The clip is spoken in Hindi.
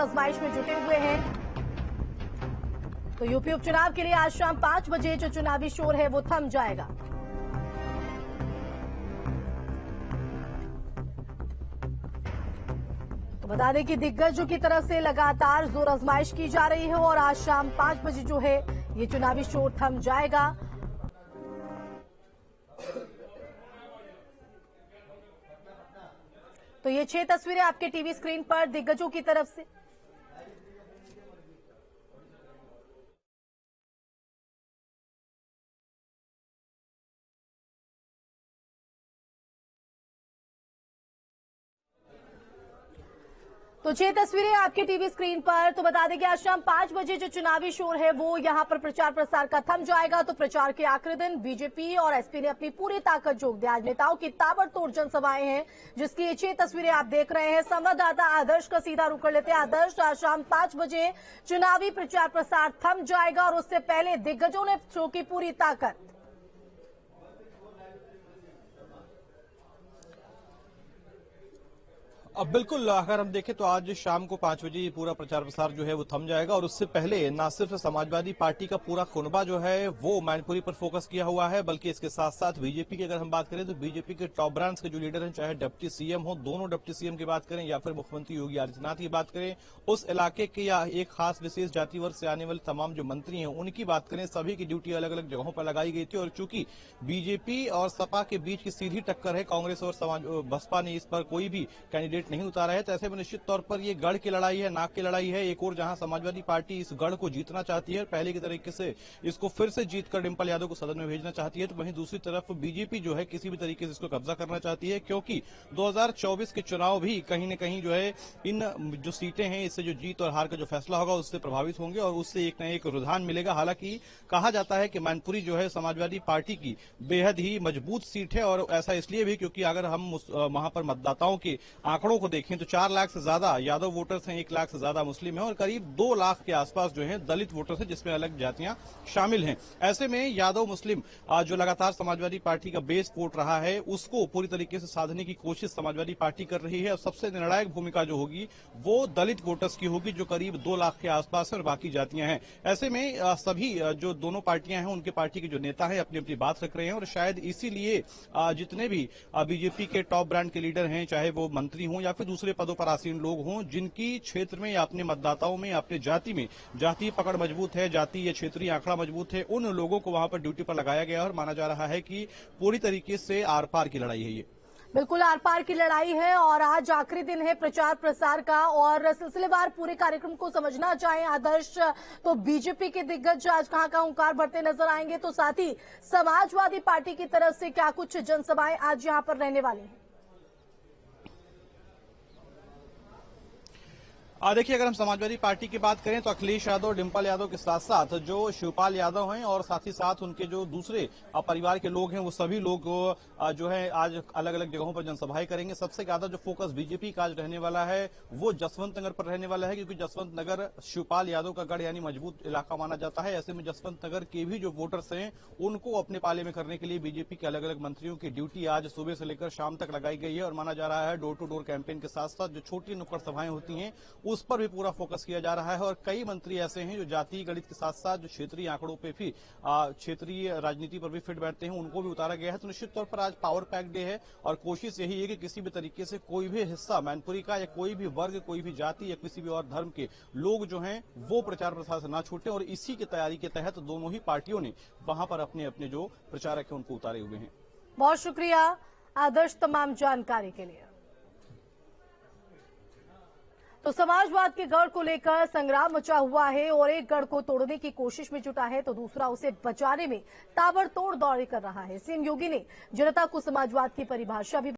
आजमाइश में जुटे हुए हैं। तो यूपी उपचुनाव के लिए आज शाम 5 बजे जो चुनावी शोर है वो थम जाएगा। तो बता दें कि दिग्गजों की तरफ से लगातार जोर आजमाइश की जा रही है और आज शाम 5 बजे जो है ये चुनावी शोर थम जाएगा। तो ये 6 तस्वीरें आपके टीवी स्क्रीन पर दिग्गजों की तरफ से। तो 6 तस्वीरें आपके टीवी स्क्रीन पर। तो बता दें कि आज शाम 5 बजे जो चुनावी शोर है वो यहां पर प्रचार प्रसार का थम जाएगा। तो प्रचार के आखिरी दिन बीजेपी और एसपी ने अपनी पूरी ताकत झोंक दी। आज नेताओं की ताबड़तोड़ जनसभाएं हैं जिसकी ये 6 तस्वीरें आप देख रहे हैं। संवाददाता आदर्श का सीधा रुख कर लेते हैं। आदर्श, आज शाम 5 बजे चुनावी प्रचार प्रसार थम जाएगा और उससे पहले दिग्गजों ने झोंकी पूरी ताकत। अब बिल्कुल अगर हम देखें तो आज शाम को 5 बजे पूरा प्रचार प्रसार जो है वो थम जाएगा और उससे पहले न सिर्फ समाजवादी पार्टी का पूरा कुनबा जो है वो मैनपुरी पर फोकस किया हुआ है, बल्कि इसके साथ साथ बीजेपी की अगर हम बात करें तो बीजेपी के टॉप ब्रांड्स के जो लीडर हैं, चाहे डिप्टी सीएम हो, दोनों डिप्टी सीएम की बात करें या फिर मुख्यमंत्री योगी आदित्यनाथ की बात करें, उस इलाके के या एक खास विशेष जाति वर्ग से आने वाले तमाम जो मंत्री हैं उनकी बात करें, सभी की ड्यूटी अलग अलग जगहों पर लगाई गई थी। और चूंकि बीजेपी और सपा के बीच की सीधी टक्कर है, कांग्रेस और बसपा ने इस पर कोई भी कैंडिडेट नहीं उतारा है, तो ऐसे में निश्चित तौर पर ये गढ़ की लड़ाई है, नाक की लड़ाई है। एक और जहां समाजवादी पार्टी इस गढ़ को जीतना चाहती है, पहले की तरीके से इसको फिर से जीतकर डिंपल यादव को सदन में भेजना चाहती है, तो वहीं दूसरी तरफ बीजेपी जो है किसी भी तरीके से इसको कब्जा करना चाहती है, क्योंकि 2024 के चुनाव भी कहीं न कहीं जो है इन जो सीटें हैं इससे जो जीत और हार का जो फैसला होगा उससे प्रभावित होंगे और उससे एक न एक रुझान मिलेगा। हालांकि कहा जाता है कि मैनपुरी जो है समाजवादी पार्टी की बेहद ही मजबूत सीट है और ऐसा इसलिए भी क्योंकि अगर हम वहां पर मतदाताओं के आंकड़ों को देखें तो 4 लाख से ज्यादा यादव वोटर्स हैं, 1 लाख से ज्यादा मुस्लिम हैं और करीब 2 लाख के आसपास जो हैं दलित वोटर्स हैं, जिसमें अलग जातियां शामिल हैं। ऐसे में यादव मुस्लिम जो लगातार समाजवादी पार्टी का बेस वोट रहा है उसको पूरी तरीके से साधने की कोशिश समाजवादी पार्टी कर रही है और सबसे निर्णायक भूमिका जो होगी वो दलित वोटर्स की होगी, जो करीब 2 लाख के आसपास है और बाकी जातियां हैं। ऐसे में सभी जो दोनों पार्टियां हैं उनके पार्टी के जो नेता हैं अपनी अपनी बात रख रहे हैं और शायद इसीलिए जितने भी बीजेपी के टॉप ब्रांड के लीडर हैं, चाहे वो मंत्री हों या फिर दूसरे पदों पर आसीन लोग हों, जिनकी क्षेत्र में या अपने मतदाताओं में, अपने जाति में जातीय पकड़ मजबूत है, जातीय क्षेत्रीय आंकड़ा मजबूत है, उन लोगों को वहां पर ड्यूटी पर लगाया गया और माना जा रहा है कि पूरी तरीके से आर पार की लड़ाई है ये। बिल्कुल आर पार की लड़ाई है और आज आखिरी दिन है प्रचार प्रसार का और सिलसिलेवार पूरे कार्यक्रम को समझना चाहें आदर्श तो बीजेपी के दिग्गज आज कहां कहां हुंकार भरते नजर आएंगे, तो साथ ही समाजवादी पार्टी की तरफ से क्या कुछ जनसभाएं आज यहां पर रहने वाली हैं। देखिए, अगर हम समाजवादी पार्टी की बात करें तो अखिलेश यादव, डिंपल यादव के साथ साथ जो शिवपाल यादव हैं और साथ ही साथ उनके जो दूसरे परिवार के लोग हैं वो सभी लोग जो है आज अलग अलग जगहों पर जनसभाएं करेंगे। सबसे ज्यादा जो फोकस बीजेपी का आज रहने वाला है वो जसवंत नगर पर रहने वाला है, क्योंकि जसवंत नगर शिवपाल यादव का गढ़ यानी मजबूत इलाका माना जाता है। ऐसे में जसवंत नगर के भी जो वोटर्स हैं उनको अपने पाले में करने के लिए बीजेपी के अलग अलग मंत्रियों की ड्यूटी आज सुबह से लेकर शाम तक लगाई गई है और माना जा रहा है डोर टू डोर कैंपेन के साथ साथ जो छोटी नुक्कड़ सभाएं होती हैं उस पर भी पूरा फोकस किया जा रहा है। और कई मंत्री ऐसे हैं जो जातीय गणित के साथ साथ जो क्षेत्रीय आंकड़ों पे भी क्षेत्रीय राजनीति पर भी फिट बैठते हैं, उनको भी उतारा गया है। तो निश्चित तौर पर आज पावर पैक डे है और कोशिश यही है कि किसी भी तरीके से कोई भी हिस्सा मैनपुरी का या कोई भी वर्ग, कोई भी जाति या किसी भी और धर्म के लोग जो हैं वो प्रचार प्रसार से ना छूटे और इसी की तैयारी के तहत दोनों ही पार्टियों ने वहां पर अपने अपने जो प्रचारक हैं उनको उतारे हुए हैं। बहुत शुक्रिया आदर्श तमाम जानकारी के लिए। तो समाजवाद के गढ़ को लेकर संग्राम मचा हुआ है और एक गढ़ को तोड़ने की कोशिश में जुटा है तो दूसरा उसे बचाने में ताबड़तोड़ दौड़ कर रहा है। सीएम योगी ने जनता को समाजवाद की परिभाषा भी